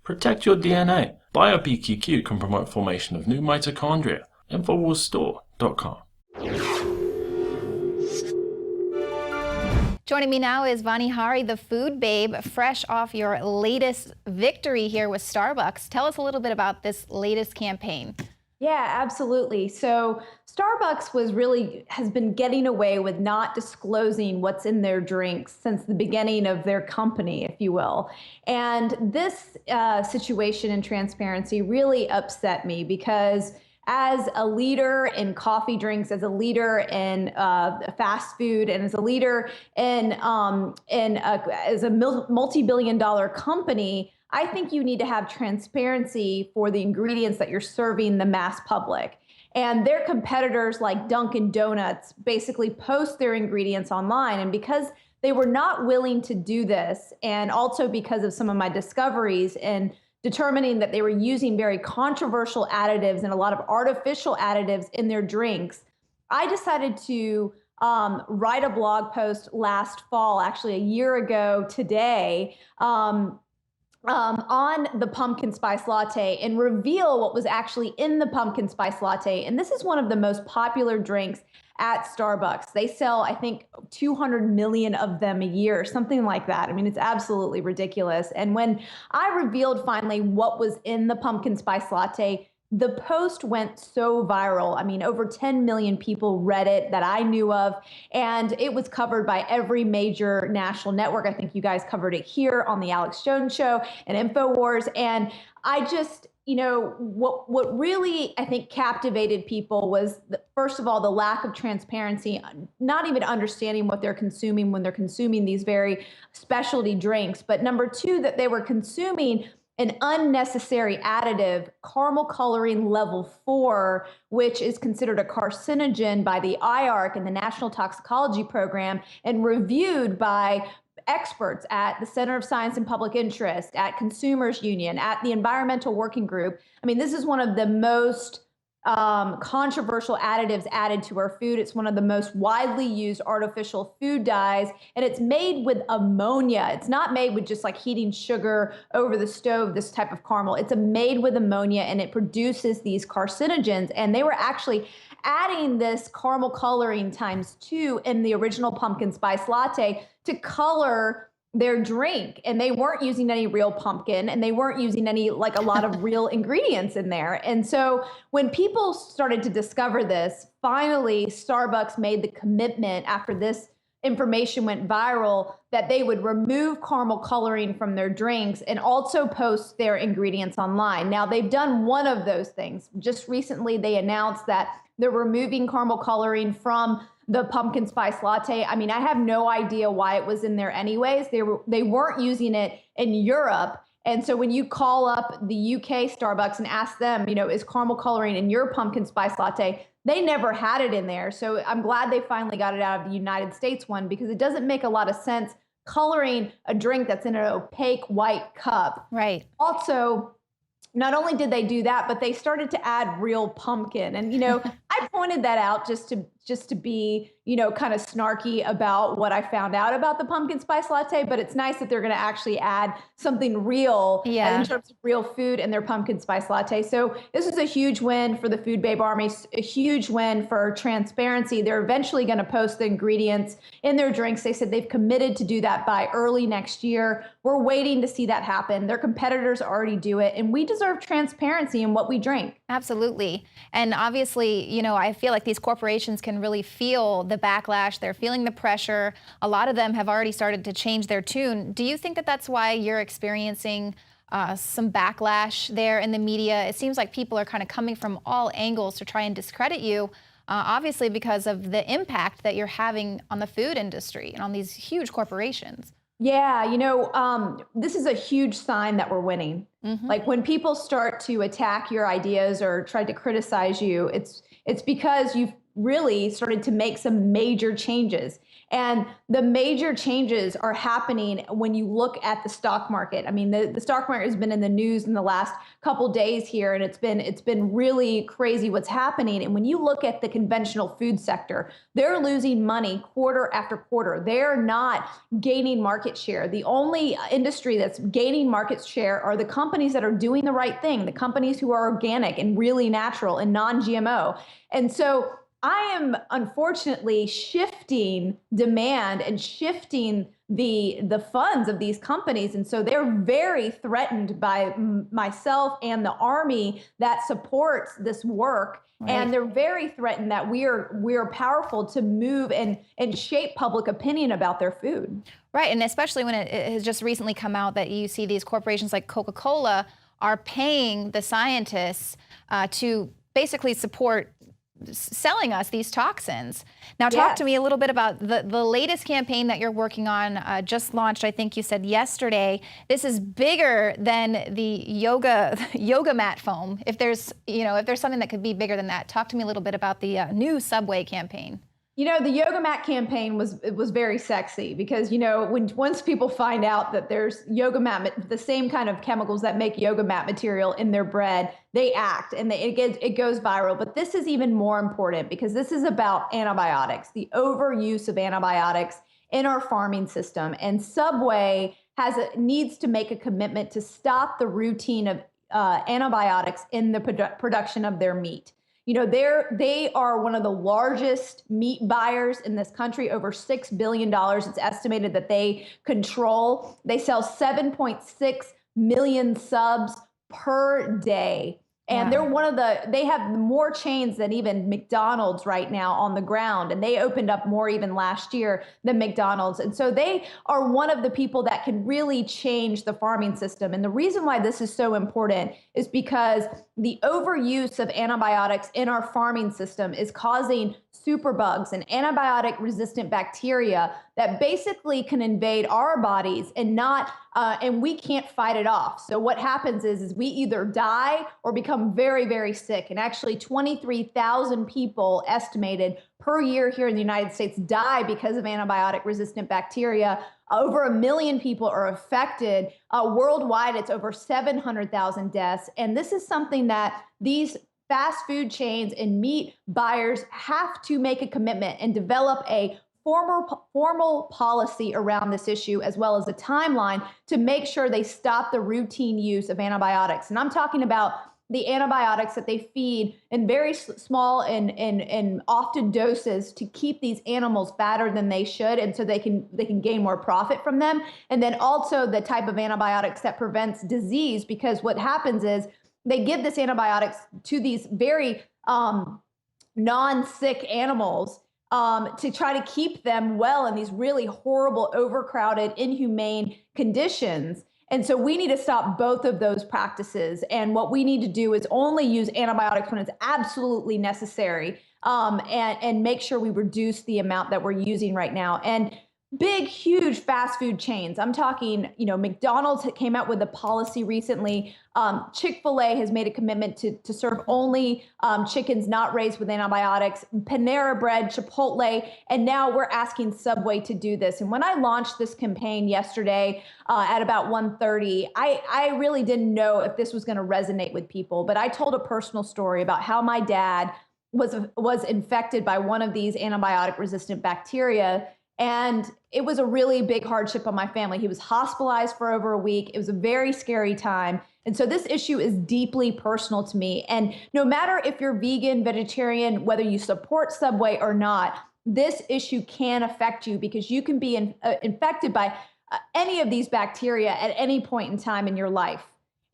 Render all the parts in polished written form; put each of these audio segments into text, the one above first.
Protect your DNA. BioPQQ can promote formation of new mitochondria. Infowarsstore.com. Joining me now is Vani Hari, the food babe, fresh off your latest victory here with Starbucks. Tell us a little bit about this latest campaign. Yeah, absolutely. So Starbucks has been getting away with not disclosing what's in their drinks since the beginning of their company, if you will. And this situation and transparency really upset me because as a leader in coffee drinks, as a leader in fast food, and as a leader as a multi-billion-dollar company, I think you need to have transparency for the ingredients that you're serving the mass public. And their competitors like Dunkin' Donuts basically post their ingredients online. And because they were not willing to do this, and also because of some of my discoveries in determining that they were using very controversial additives and a lot of artificial additives in their drinks, I decided to write a blog post last fall, actually a year ago today, on the pumpkin spice latte and reveal what was actually in the pumpkin spice latte. And this is one of the most popular drinks at Starbucks. They sell, I think, 200 million of them a year, something like that. I mean, it's absolutely ridiculous. And when I revealed finally what was in the pumpkin spice latte, the post went so viral. I mean, over 10 million people read it that I knew of, and it was covered by every major national network. I think you guys covered it here on the Alex Jones Show and Infowars. And I just, what really, I think, captivated people was, first of all, the lack of transparency, not even understanding what they're consuming when they're consuming these very specialty drinks. But number two, that they were consuming an unnecessary additive, caramel coloring level 4, which is considered a carcinogen by the IARC and the National Toxicology Program, and reviewed by experts at the Center of Science and Public Interest, at Consumers Union, at the Environmental Working Group. I mean, this is one of the most controversial additives added to our food. It's one of the most widely used artificial food dyes, and it's made with ammonia. It's not made with just like heating sugar over the stove, this type of caramel. It's made with ammonia, and it produces these carcinogens. And they were actually adding this caramel coloring ×2 in the original pumpkin spice latte to color their drink, and they weren't using any real pumpkin, and they weren't using any, like, a lot of real ingredients in there. And so when people started to discover this, finally Starbucks made the commitment after this information went viral that they would remove caramel coloring from their drinks and also post their ingredients online. Now, they've done one of those things. Just recently they announced that they're removing caramel coloring from the pumpkin spice latte. I mean, I have no idea why it was in there anyways. They weren't using it in Europe. And so when you call up the UK Starbucks and ask them, is caramel coloring in your pumpkin spice latte, they never had it in there. So I'm glad they finally got it out of the United States one, because it doesn't make a lot of sense coloring a drink that's in an opaque white cup. Right. Also, not only did they do that, but they started to add real pumpkin. And, I pointed that out just to be, kind of snarky about what I found out about the pumpkin spice latte. But it's nice that they're going to actually add something real in terms of real food in their pumpkin spice latte. So this is a huge win for the Food Babe Army, a huge win for transparency. They're eventually going to post the ingredients in their drinks. They said they've committed to do that by early next year. We're waiting to see that happen. Their competitors already do it, and we deserve transparency in what we drink. Absolutely. And obviously, I feel like these corporations can really feel the backlash. They're feeling the pressure. A lot of them have already started to change their tune. Do you think that that's why you're experiencing some backlash there in the media? It seems like people are kind of coming from all angles to try and discredit you, obviously because of the impact that you're having on the food industry and on these huge corporations. Yeah, this is a huge sign that we're winning. Mm-hmm. Like when people start to attack your ideas or try to criticize you, it's because you've really started to make some major changes. And the major changes are happening when you look at the stock market. I mean, the stock market has been in the news in the last couple days here, and it's been really crazy what's happening. And when you look at the conventional food sector, they're losing money quarter after quarter. They're not gaining market share. The only industry that's gaining market share are the companies that are doing the right thing, the companies who are organic and really natural and non-GMO. And so I am unfortunately shifting demand and shifting the funds of these companies. And so they're very threatened by myself and the Army that supports this work. Right. And they're very threatened that we're powerful to move and shape public opinion about their food. Right. And especially when it has just recently come out that you see these corporations like Coca-Cola are paying the scientists to basically support selling us these toxins. Now talk to me a little bit about the latest campaign that you're working on, just launched, I think you said yesterday. This is bigger than the yoga mat foam. If there's something that could be bigger than that, talk to me a little bit about the new Subway campaign. You know, the yoga mat campaign was very sexy because, you know, once people find out that there's yoga mat, the same kind of chemicals that make yoga mat material in their bread, they act and it goes viral. But this is even more important because this is about antibiotics, the overuse of antibiotics in our farming system. And Subway needs to make a commitment to stop the routine of antibiotics in the production of their meat. You know, they are one of the largest meat buyers in this country, over $6 billion. It's estimated that they control. They sell 7.6 million subs per day. And they're they have more chains than even McDonald's right now on the ground. And they opened up more even last year than McDonald's. And so they are one of the people that can really change the farming system. And the reason why this is so important is because the overuse of antibiotics in our farming system is causing superbugs and antibiotic resistant bacteria that basically can invade our bodies and we can't fight it off. So what happens is we either die or become very, very sick. And actually 23,000 people estimated per year here in the United States die because of antibiotic resistant bacteria. Over 1 million people are affected. Worldwide, it's over 700,000 deaths. And this is something that these fast food chains and meat buyers have to make a commitment and develop a formal policy around this issue, as well as a timeline to make sure they stop the routine use of antibiotics. And I'm talking about the antibiotics that they feed in very small and often doses to keep these animals fatter than they should, and so they can gain more profit from them. And then also the type of antibiotics that prevents disease, because what happens is they give this antibiotics to these very non-sick animals to try to keep them well in these really horrible, overcrowded, inhumane conditions. And so we need to stop both of those practices. And what we need to do is only use antibiotics when it's absolutely necessary, and make sure we reduce the amount that we're using right now. And big, huge fast food chains. I'm talking, you know, McDonald's came out with a policy recently. Chick-fil-A has made a commitment to serve only chickens not raised with antibiotics. Panera Bread, Chipotle, and now we're asking Subway to do this. And when I launched this campaign yesterday at about 1:30, I really didn't know if this was going to resonate with people. But I told a personal story about how my dad was infected by one of these antibiotic-resistant bacteria. And it was a really big hardship on my family. He was hospitalized for over a week. It was a very scary time. And so this issue is deeply personal to me. And no matter if you're vegan, vegetarian, whether you support Subway or not, this issue can affect you because you can be infected by any of these bacteria at any point in time in your life.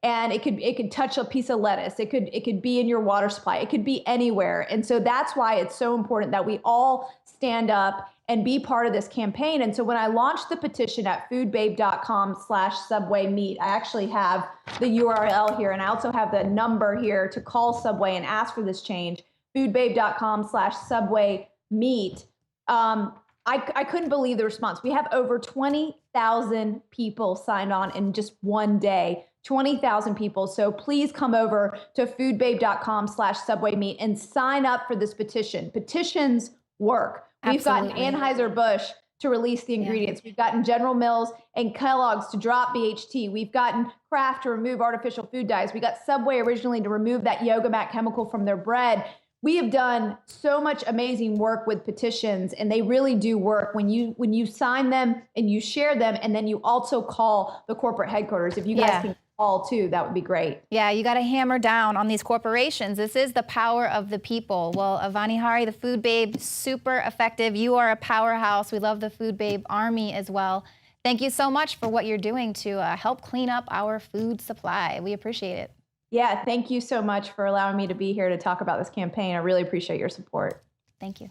And it could touch a piece of lettuce. It could be in your water supply. It could be anywhere. And so that's why it's so important that we all stand up and be part of this campaign. And so when I launched the petition at foodbabe.com/subwaymeat, I actually have the URL here, and I also have the number here to call Subway and ask for this change, foodbabe.com/subwaymeat. I couldn't believe the response. We have over 20,000 people signed on in just one day. 20,000 people. So please come over to foodbabe.com/subwaymeat and sign up for this petition. Petitions work. We've Absolutely. gotten Anheuser-Busch to release the ingredients. We've gotten General Mills and Kellogg's to drop BHT. We've gotten Kraft to remove artificial food dyes. We got Subway originally to remove that yoga mat chemical from their bread. We have done so much amazing work with petitions, and they really do work when you sign them and you share them, and then you also call the corporate headquarters. If you guys can call too, that would be great. Yeah, you got to hammer down on these corporations. This is the power of the people. Well, Avani Hari, the Food Babe, super effective. You are a powerhouse. We love the Food Babe Army as well. Thank you so much for what you're doing to help clean up our food supply. We appreciate it. Yeah, thank you so much for allowing me to be here to talk about this campaign. I really appreciate your support. Thank you.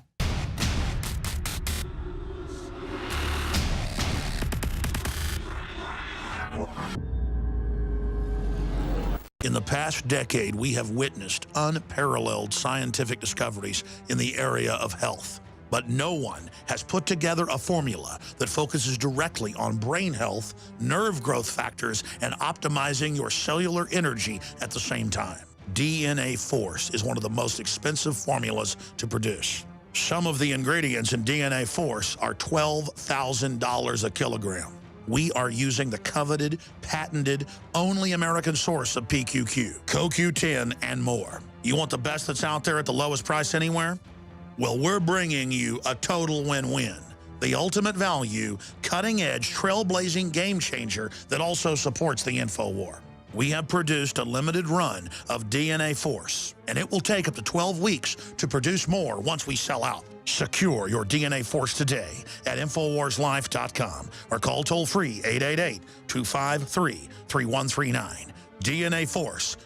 In the past decade, we have witnessed unparalleled scientific discoveries in the area of health. But no one has put together a formula that focuses directly on brain health, nerve growth factors, and optimizing your cellular energy at the same time. DNA Force is one of the most expensive formulas to produce. Some of the ingredients in DNA Force are $12,000 a kilogram. We are using the coveted, patented, only American source of PQQ, CoQ10, and more. You want the best that's out there at the lowest price anywhere? Well, we're bringing you a total win-win. The ultimate value, cutting-edge, trailblazing game changer that also supports the InfoWar. We have produced a limited run of DNA Force, and it will take up to 12 weeks to produce more once we sell out. Secure your DNA Force today at InfoWarsLife.com or call toll-free 888-253-3139. DNA Force,